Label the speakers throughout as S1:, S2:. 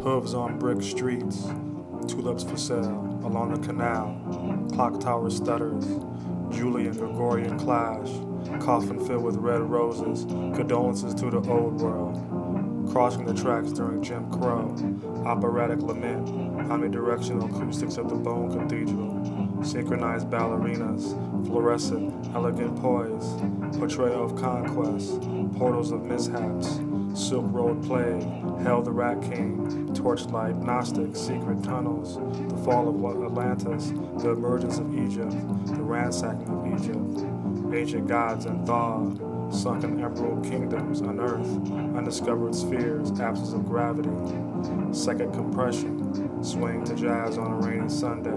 S1: Hooves on brick streets, tulips for sale along the canal, clock tower stutters, Julian Gregorian clash, coffin filled with red roses, condolences to the old world, crossing the tracks during Jim Crow, operatic lament, omnidirectional acoustics of the Bone Cathedral, synchronized ballerinas, fluorescent, elegant poise, portrayal of conquest, portals of mishaps, Silk Road plague, Hell the Rat King, Torchlight, Gnostic, secret tunnels, the fall of Atlantis, the emergence of Egypt, the ransacking of Egypt, ancient gods and thaw, sunken emerald kingdoms, unearthed, undiscovered spheres, absence of gravity, psychic compression, swing to jazz on a rainy Sunday,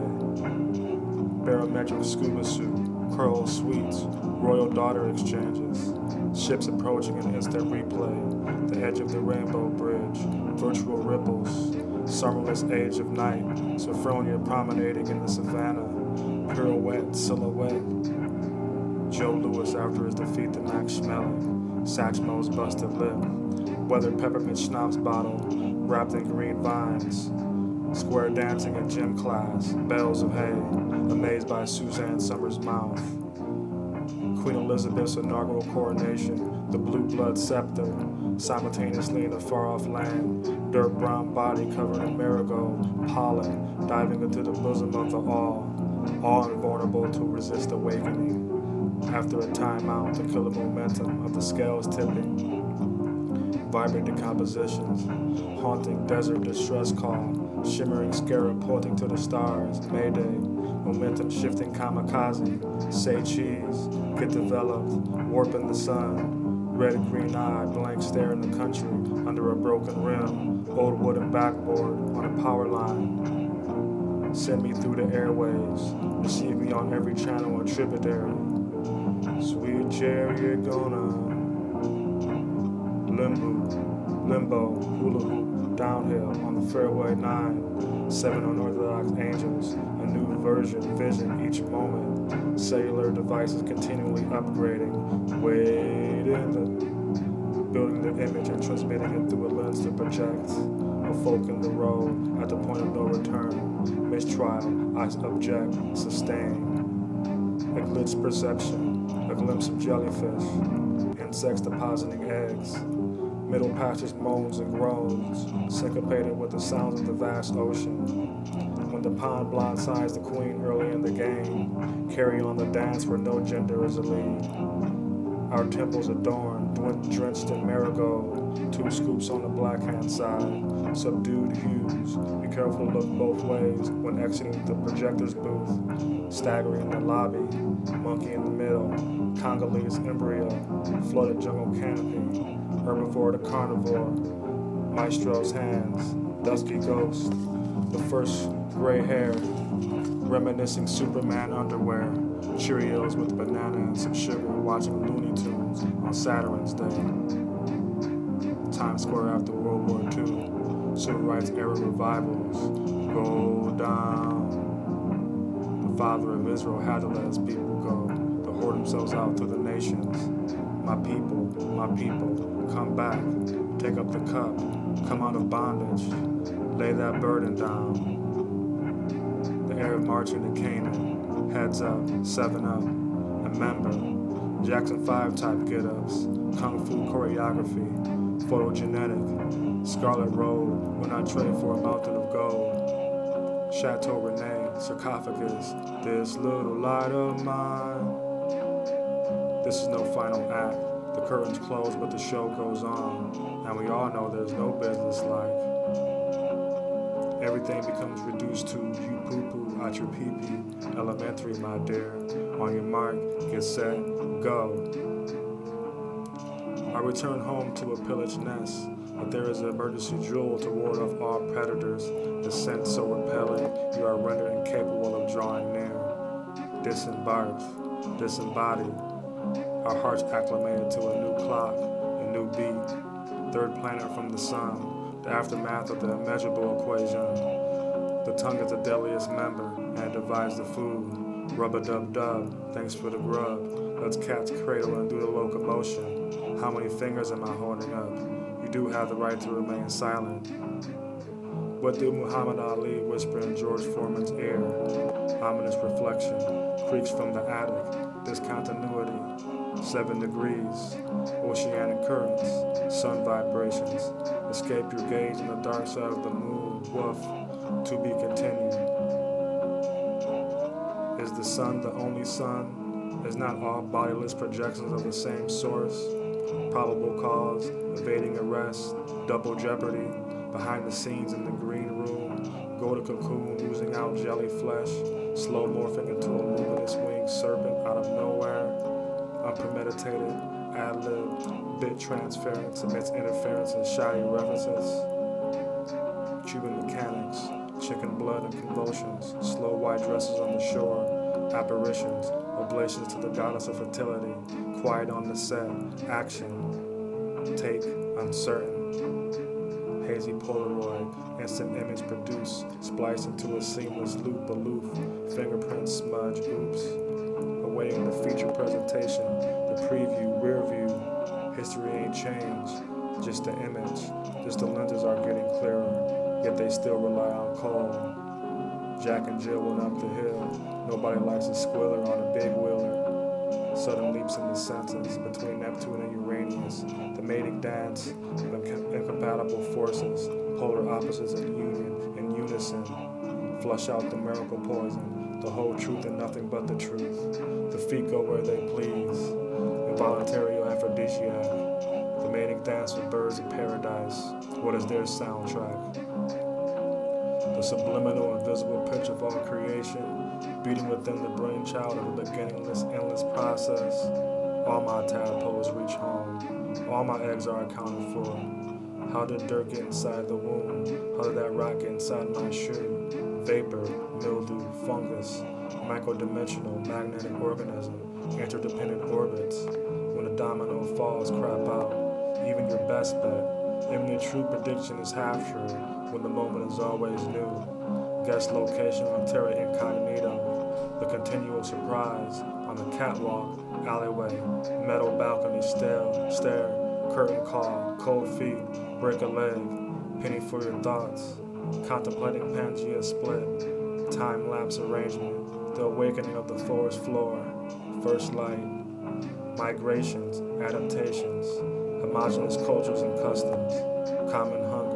S1: barometric scuba suit, curl suites, royal daughter exchanges, ships approaching in instant replay, the edge of the rainbow bridge, virtual ripples, summerless age of night, Sophronia promenading in the savannah, pirouette, silhouette, Joe Louis after his defeat to Max Schmeling, Satchmo's busted lip, weathered peppermint schnapps bottle, wrapped in green vines, square dancing in gym class, bales of hay, amazed by Suzanne Summers' mouth, Queen Elizabeth's inaugural coronation, the blue blood scepter, simultaneously in a far-off land, dirt brown body covered in marigold, pollen, diving into the bosom of the all invulnerable to resist awakening. After a timeout to kill the momentum of the scales tipping, vibrant decompositions, haunting desert distress call, shimmering scarab pointing to the stars, mayday, momentum shifting kamikaze, say cheese, get developed, warping the sun, red green eye, blank stare in the country, under a broken rim, old wooden backboard on a power line, send me through the airwaves, receive me on every channel and tributary, sweet chariot gonna limbo, hula hoop, downhill on the fairway 9, 7 unorthodox angels, a new vision each moment, cellular devices continually upgrading, building the image and transmitting it through a lens to project, a fork in the road at the point of no return, mistrial, I object, sustain, a glitch perception, a glimpse of jellyfish, insects depositing eggs, middle passage moans and groans, syncopated with the sounds of the vast ocean. When the pond blindsides the queen early in the game, carry on the dance where no gender is a lead. Our temples adorned, drenched in marigold, 2 scoops on the black hand side, subdued hues. Be careful to look both ways when exiting the projector's booth, staggering in the lobby, monkey in the middle, Congolese embryo, flooded jungle canopy, herbivore to carnivore, maestro's hands, dusky ghost, the first gray hair, reminiscing Superman underwear, Cheerios with banana and some sugar, watching Looney Tunes on Saturn's Day. Times Square after World War II, civil rights era revivals, go down. The father of Israel had to let his people go, to hoard themselves out to the nations. My people, come back, take up the cup, come out of bondage, lay that burden down. The Arab marching to Canaan, heads up, 7 up, remember, Jackson 5 type get-ups, kung fu choreography, photogenetic, scarlet robe, when I trade for a mountain of gold, Chateau Rene, sarcophagus, this little light of mine. This is no final act. The curtains close, but the show goes on, and we all know there's no business like. Everything becomes reduced to you poo-poo out your pee-pee. Elementary, my dear. On your mark, get set, go. I return home to a pillaged nest, but there is an emergency jewel to ward off all predators. The scent so repelling, you are rendered incapable of drawing near. Disembarked, disembodied. Our hearts acclimated to a new clock, a new beat. Third planet from the sun, the aftermath of the immeasurable equation. The tongue is the deadliest member, and it divides the food. Rub-a-dub-dub, thanks for the grub. Let's catch cradle and do the locomotion. How many fingers am I holding up? You do have the right to remain silent. What did Muhammad Ali whisper in George Foreman's ear? Ominous reflection creaks from the attic. Discontinuity. 7 degrees. Oceanic currents. Sun vibrations. Escape your gaze in the dark side of the moon. Woof. To be continued. Is the sun the only sun? Is not all bodiless projections of the same source? Probable cause, evading arrest, double jeopardy, behind the scenes in the green room, go to cocoon, oozing out jelly flesh, slow morphing into a luminous winged serpent out of nowhere, unpremeditated, ad-lib, bit transference amidst interference and shoddy references, Cuban mechanics, chicken blood and convulsions, slow white dresses on the shore, apparitions, oblations to the goddess of fertility, quiet on the set, action, take, uncertain, hazy Polaroid, instant image produced, spliced into a seamless loop, aloof, fingerprint smudge, oops, awaiting the feature presentation, the preview, rear view, history ain't changed, just the image, just the lenses are getting clearer, yet they still rely on coal. Jack and Jill went up the hill, nobody likes a squiller on a big wheeler. Sudden leaps in the senses between Neptune and Uranus, the mating dance of incompatible forces, polar opposites in union, in unison. Flush out the miracle poison, the whole truth and nothing but the truth. The feet go where they please, involuntary aphrodisiac. The mating dance with birds of paradise. What is their soundtrack? The subliminal, invisible pitch of all creation, beating within the brainchild of a beginningless, endless process. All my tadpoles reach home. All my eggs are accounted for. How did dirt get inside the womb? How did that rock get inside my shoe? Vapor, mildew, fungus, microdimensional, magnetic organism, interdependent orbits. When a domino falls, crap out. Even your best bet. Even the true prediction is half true. When the moment is always new. Guest location on terra incognito. The continual surprise on the catwalk, alleyway, metal balcony stare, curtain call, cold feet, break a leg, penny for your thoughts, contemplating Pangea split, time-lapse arrangement, the awakening of the forest floor, first light, migrations, adaptations, homogeneous cultures and customs, common hunger.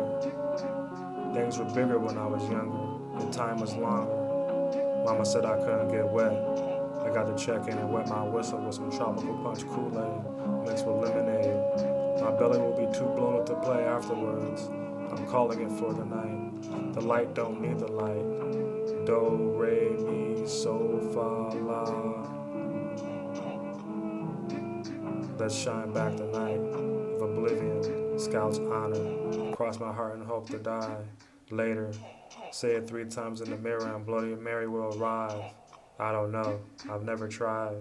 S1: Things were bigger when I was younger, and time was longer. Mama said I couldn't get wet. I got to check in and wet my whistle with some tropical punch Kool-Aid mixed with lemonade. My belly will be too bloated to play afterwards. I'm calling it for the night. The light don't need the light. Do, re, mi, so, fa, la. Let's shine back the night of oblivion, scout's honor. Cross my heart and hope to die. Later, say it 3 times in the mirror and Bloody Mary will arrive. I don't know. I've never tried.